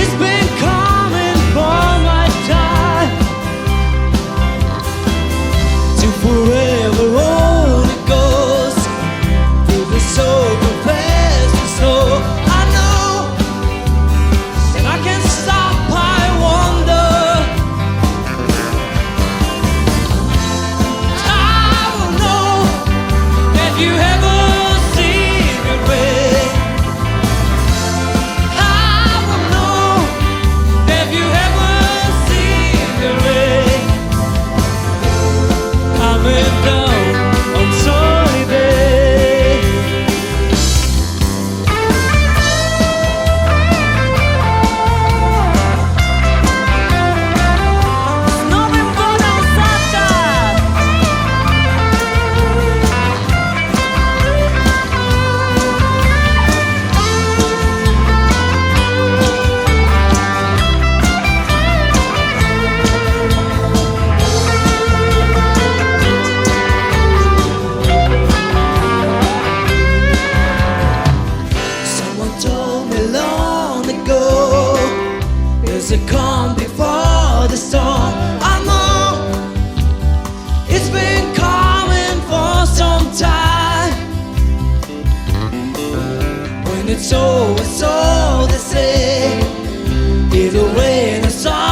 It's been coming for my time to forever on it goes through the sober fast and slow. I know, and I can't stop. I wonder. I will know if you ever see me rain. I will know if you ever see me rain. Coming down on sunny day. Новым годом, Сатке! Someone told me long ago, there's a calm before the storm. I know it's been coming for some time. When it's over, so they say, it'll rain or sun.